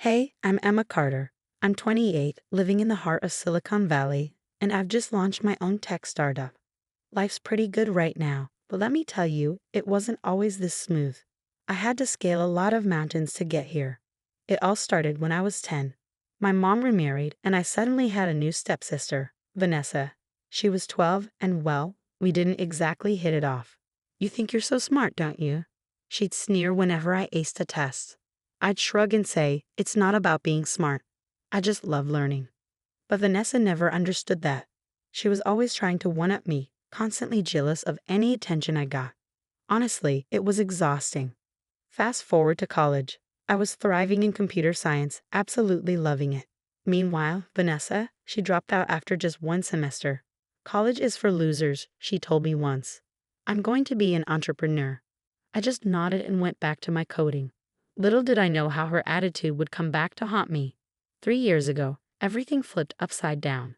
Hey, I'm Emma Carter. I'm 28, living in the heart of Silicon Valley, and I've just launched my own tech startup. Life's pretty good right now, but let me tell you, it wasn't always this smooth. I had to scale a lot of mountains to get here. It all started when I was 10. My mom remarried, and I suddenly had a new stepsister, Vanessa. She was 12, and well, we didn't exactly hit it off. You think you're so smart, don't you? She'd sneer whenever I aced a test. I'd shrug and say, it's not about being smart. I just love learning. But Vanessa never understood that. She was always trying to one-up me, constantly jealous of any attention I got. Honestly, it was exhausting. Fast forward to college. I was thriving in computer science, absolutely loving it. Meanwhile, Vanessa, she dropped out after just one semester. College is for losers, she told me once. I'm going to be an entrepreneur. I just nodded and went back to my coding. Little did I know how her attitude would come back to haunt me. 3 years ago, everything flipped upside down.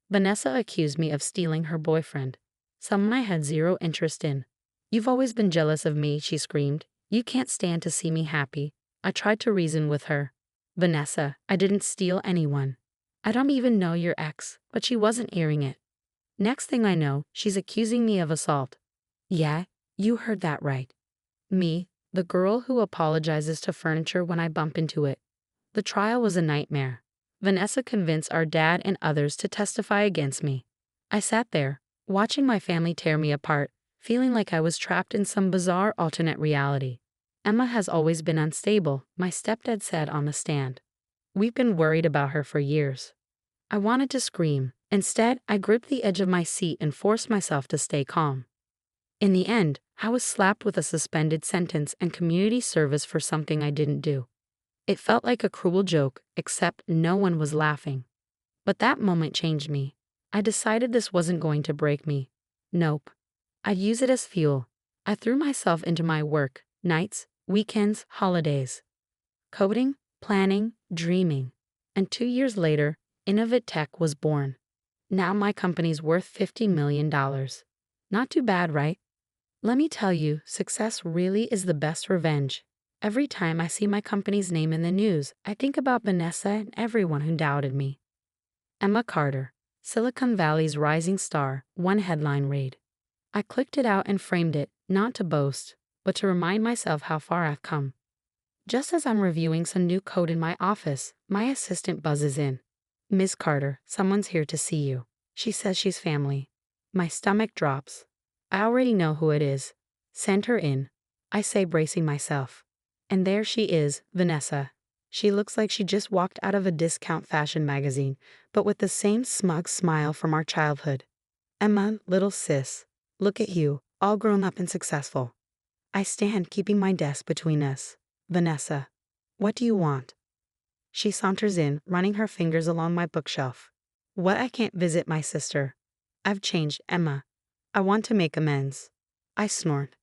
Vanessa accused me of stealing her boyfriend, someone I had zero interest in. You've always been jealous of me, she screamed. You can't stand to see me happy. I tried to reason with her. Vanessa, I didn't steal anyone. I don't even know your ex, but she wasn't hearing it. Next thing I know, she's accusing me of assault. Yeah, you heard that right. Me, the girl who apologizes to furniture when I bump into it. The trial was a nightmare. Vanessa convinced our dad and others to testify against me. I sat there, watching my family tear me apart, feeling like I was trapped in some bizarre alternate reality. Emma has always been unstable, my stepdad said on the stand. We've been worried about her for years. I wanted to scream. Instead, I gripped the edge of my seat and forced myself to stay calm. In the end, I was slapped with a suspended sentence and community service for something I didn't do. It felt like a cruel joke, except no one was laughing. But that moment changed me. I decided this wasn't going to break me. Nope. I'd use it as fuel. I threw myself into my work, nights, weekends, holidays. Coding, planning, dreaming. And 2 years later, Innovate Tech was born. Now my company's worth $50 million. Not too bad, right? Let me tell you, success really is the best revenge. Every time I see my company's name in the news, I think about Vanessa and everyone who doubted me. Emma Carter, Silicon Valley's rising star, one headline read. I clicked it out and framed it, not to boast, but to remind myself how far I've come. Just as I'm reviewing some new code in my office, my assistant buzzes in. Miss Carter, someone's here to see you. She says she's family. My stomach drops. I already know who it is. Send her in, I say, bracing myself. And there she is, Vanessa. She looks like she just walked out of a discount fashion magazine, but with the same smug smile from our childhood. Emma, little sis, look at you, all grown up and successful. I stand, keeping my desk between us. Vanessa, what do you want? She saunters in, running her fingers along my bookshelf. What, I can't visit my sister. I've changed, Emma. I want to make amends. I snort.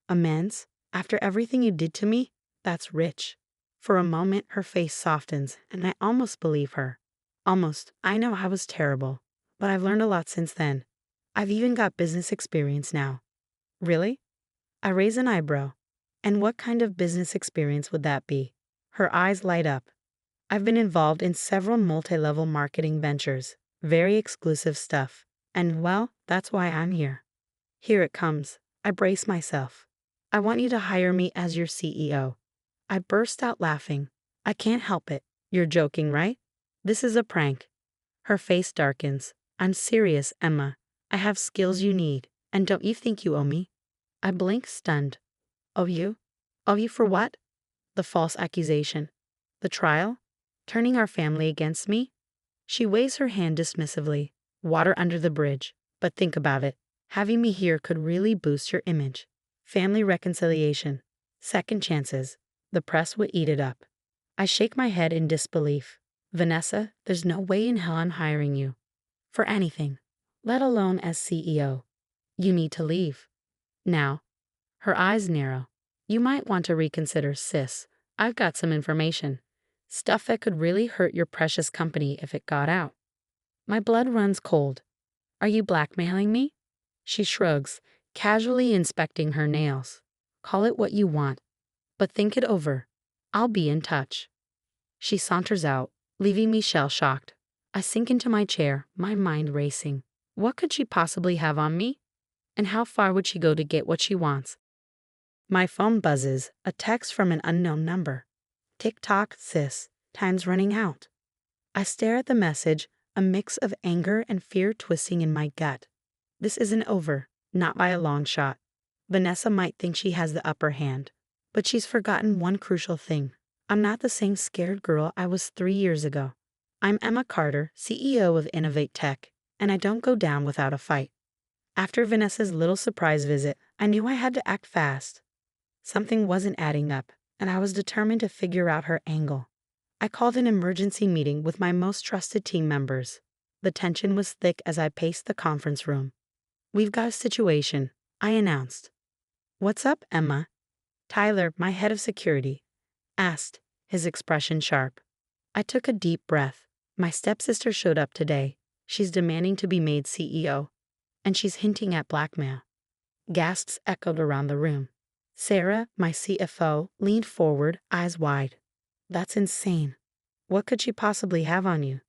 Amends? After everything you did to me? That's rich. For a moment, her face softens, and I almost believe her. Almost. I know I was terrible, but I've learned a lot since then. I've even got business experience now. Really? I raise an eyebrow. And what kind of business experience would that be? Her eyes light up. I've been involved in several multi-level marketing ventures, very exclusive stuff. And well, that's why I'm here. Here it comes. I brace myself. I want you to hire me as your CEO. I burst out laughing. I can't help it. You're joking, right? This is a prank. Her face darkens. I'm serious, Emma. I have skills you need. And don't you think you owe me? I blink, stunned. Owe you? Owe you for what? The false accusation. The trial? Turning our family against me? She waves her hand dismissively. Water under the bridge. But think about it. Having me here could really boost your image. Family reconciliation. Second chances. The press would eat it up. I shake my head in disbelief. Vanessa, there's no way in hell I'm hiring you. For anything. Let alone as CEO. You need to leave. Now. Her eyes narrow. You might want to reconsider, sis. I've got some information. Stuff that could really hurt your precious company if it got out. My blood runs cold. Are you blackmailing me? She shrugs, casually inspecting her nails. Call it what you want. But think it over. I'll be in touch. She saunters out, leaving me shell-shocked. I sink into my chair, my mind racing. What could she possibly have on me? And how far would she go to get what she wants? My phone buzzes, a text from an unknown number. "Tick-tock, sis, time's running out." I stare at the message, a mix of anger and fear twisting in my gut. This isn't over, not by a long shot. Vanessa might think she has the upper hand, but she's forgotten one crucial thing. I'm not the same scared girl I was 3 years ago. I'm Emma Carter, CEO of Innovate Tech, and I don't go down without a fight. After Vanessa's little surprise visit, I knew I had to act fast. Something wasn't adding up, and I was determined to figure out her angle. I called an emergency meeting with my most trusted team members. The tension was thick as I paced the conference room. "We've got a situation," I announced. "What's up, Emma?" Tyler, my head of security, asked, his expression sharp. I took a deep breath. My stepsister showed up today. She's demanding to be made CEO, and she's hinting at blackmail. Gasps echoed around the room. Sarah, my CFO, leaned forward, eyes wide. "That's insane. What could she possibly have on you?"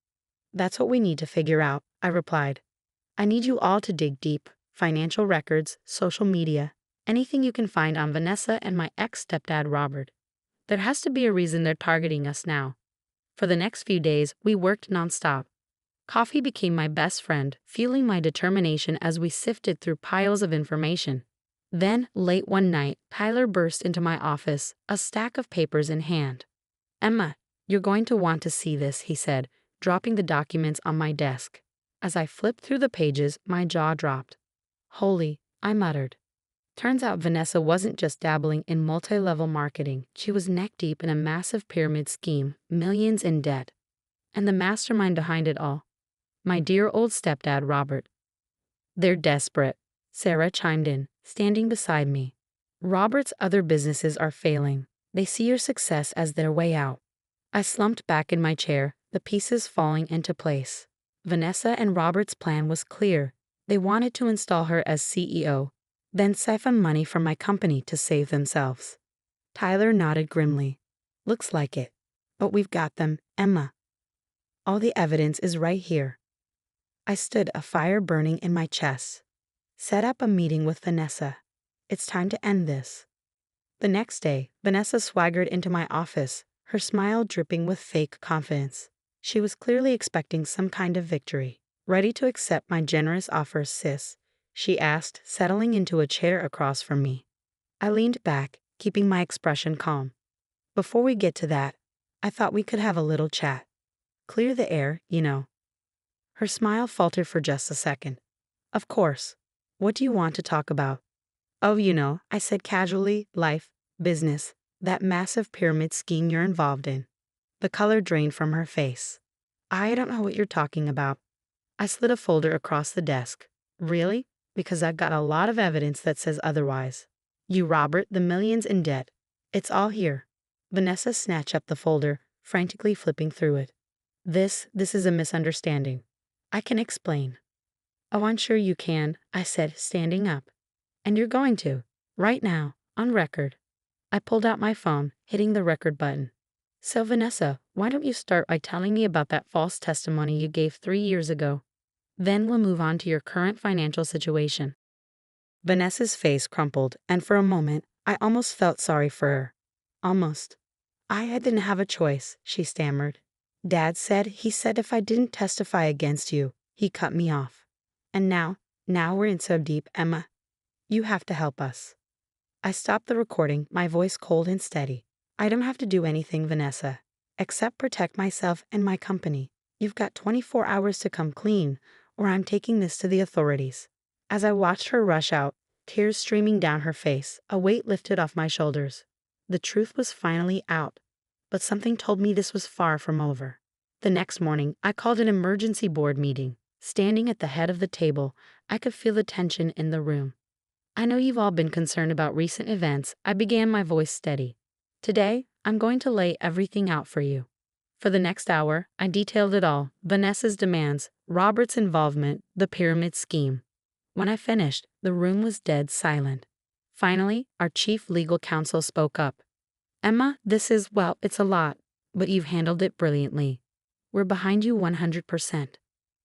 "That's what we need to figure out," I replied. "I need you all to dig deep. Financial records, social media, anything you can find on Vanessa and my ex-stepdad Robert. There has to be a reason they're targeting us now." For the next few days, we worked nonstop. Coffee became my best friend, fueling my determination as we sifted through piles of information. Then, late one night, Tyler burst into my office, a stack of papers in hand. "Emma, you're going to want to see this," he said, dropping the documents on my desk. As I flipped through the pages, my jaw dropped. "Holy," I muttered. Turns out Vanessa wasn't just dabbling in multi-level marketing. She was neck-deep in a massive pyramid scheme, millions in debt. And the mastermind behind it all? My dear old stepdad, Robert. "They're desperate," Sarah chimed in, standing beside me. "Robert's other businesses are failing. They see your success as their way out." I slumped back in my chair, the pieces falling into place. Vanessa and Robert's plan was clear. They wanted to install her as CEO, then siphon money from my company to save themselves. Tyler nodded grimly. "Looks like it. But we've got them, Emma. All the evidence is right here." I stood, a fire burning in my chest. "Set up a meeting with Vanessa. It's time to end this." The next day, Vanessa swaggered into my office, her smile dripping with fake confidence. She was clearly expecting some kind of victory. "Ready to accept my generous offer, sis?" she asked, settling into a chair across from me. I leaned back, keeping my expression calm. "Before we get to that, I thought we could have a little chat. Clear the air, you know." Her smile faltered for just a second. "Of course. What do you want to talk about?" "Oh, you know," I said casually, "life, business, that massive pyramid scheme you're involved in." The color drained from her face. "I don't know what you're talking about." I slid a folder across the desk. "Really? Because I've got a lot of evidence that says otherwise. You, Robert, the millions in debt. It's all here." Vanessa snatched up the folder, frantically flipping through it. This is a misunderstanding. I can explain." "Oh, I'm sure you can," I said, standing up. "And you're going to. Right now, on record." I pulled out my phone, hitting the record button. "So, Vanessa, why don't you start by telling me about that false testimony you gave 3 years ago? Then we'll move on to your current financial situation." Vanessa's face crumpled, and for a moment, I almost felt sorry for her. Almost. "I didn't have a choice," she stammered. He said if I didn't testify against you, he cut me off. And now we're in so deep, Emma. You have to help us." I stopped the recording, my voice cold and steady. "I don't have to do anything, Vanessa, except protect myself and my company. You've got 24 hours to come clean, or I'm taking this to the authorities." As I watched her rush out, tears streaming down her face, a weight lifted off my shoulders. The truth was finally out, but something told me this was far from over. The next morning, I called an emergency board meeting. Standing at the head of the table, I could feel the tension in the room. "I know you've all been concerned about recent events," I began, my voice steady. "Today, I'm going to lay everything out for you." For the next hour, I detailed it all: Vanessa's demands, Robert's involvement, the pyramid scheme. When I finished, the room was dead silent. Finally, our chief legal counsel spoke up. "Emma, it's a lot. but you've handled it brilliantly. We're behind you 100%.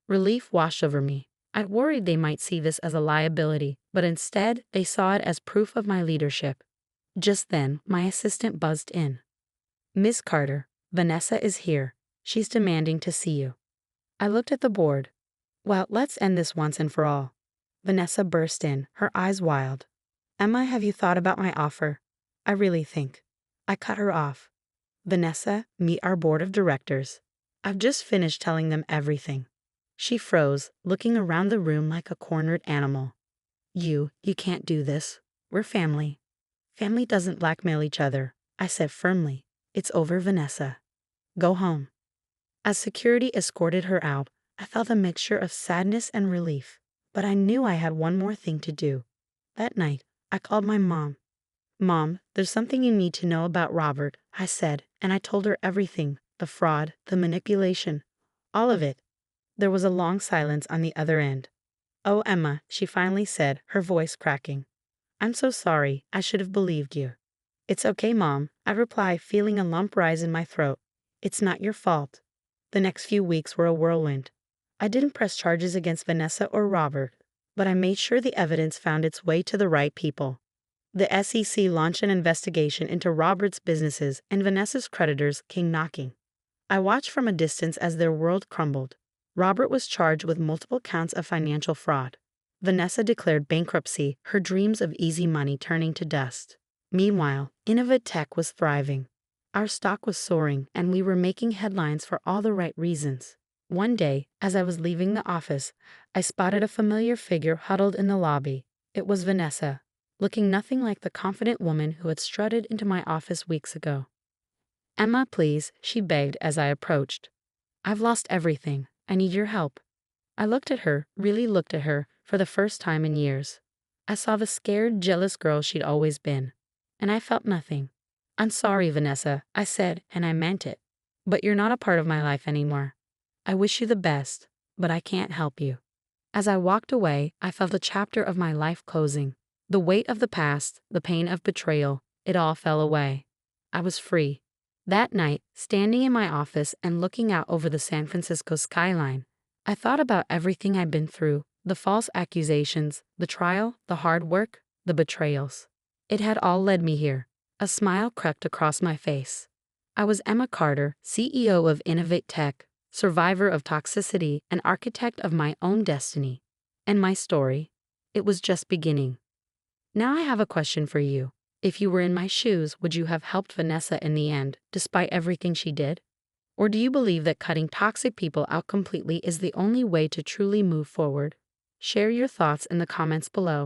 Relief washed over me. I'd worried they might see this as a liability, but instead, they saw it as proof of my leadership. Just then, my assistant buzzed in. Miss Carter, Vanessa is here. She's demanding to see you. I looked at the board. Well, let's end this once and for all. Vanessa burst in, her eyes wild. Emma, have you thought about my offer? I really think. I cut her off. Vanessa, meet our board of directors. I've just finished telling them everything. She froze, looking around the room like a cornered animal. You can't do this. We're family. Family doesn't blackmail each other, I said firmly. It's over, Vanessa. Go home. As security escorted her out, I felt a mixture of sadness and relief, but I knew I had one more thing to do. That night, I called my mom. Mom, there's something you need to know about Robert, I said, and I told her everything, the fraud, the manipulation, all of it. There was a long silence on the other end. Oh, Emma, she finally said, her voice cracking. I'm so sorry, I should have believed you. It's okay, Mom, I replied, feeling a lump rise in my throat. It's not your fault. The next few weeks were a whirlwind. I didn't press charges against Vanessa or Robert, but I made sure the evidence found its way to the right people. The SEC launched an investigation into Robert's businesses, and Vanessa's creditors came knocking. I watched from a distance as their world crumbled. Robert was charged with multiple counts of financial fraud. Vanessa declared bankruptcy, her dreams of easy money turning to dust. Meanwhile, Innovatech was thriving. Our stock was soaring, and we were making headlines for all the right reasons. One day, as I was leaving the office, I spotted a familiar figure huddled in the lobby. It was Vanessa, looking nothing like the confident woman who had strutted into my office weeks ago. Emma, please, she begged as I approached. I've lost everything. I need your help. I looked at her, really looked at her, for the first time in years. I saw the scared, jealous girl she'd always been. And I felt nothing. I'm sorry, Vanessa, I said, and I meant it. But you're not a part of my life anymore. I wish you the best, but I can't help you. As I walked away, I felt a chapter of my life closing. The weight of the past, the pain of betrayal, it all fell away. I was free. That night, standing in my office and looking out over the San Francisco skyline, I thought about everything I'd been through, the false accusations, the trial, the hard work, the betrayals. It had all led me here. A smile crept across my face. I was Emma Carter, CEO of Innovatech, survivor of toxicity and architect of my own destiny. And my story? It was just beginning. Now I have a question for you. If you were in my shoes, would you have helped Vanessa in the end, despite everything she did? Or do you believe that cutting toxic people out completely is the only way to truly move forward? Share your thoughts in the comments below.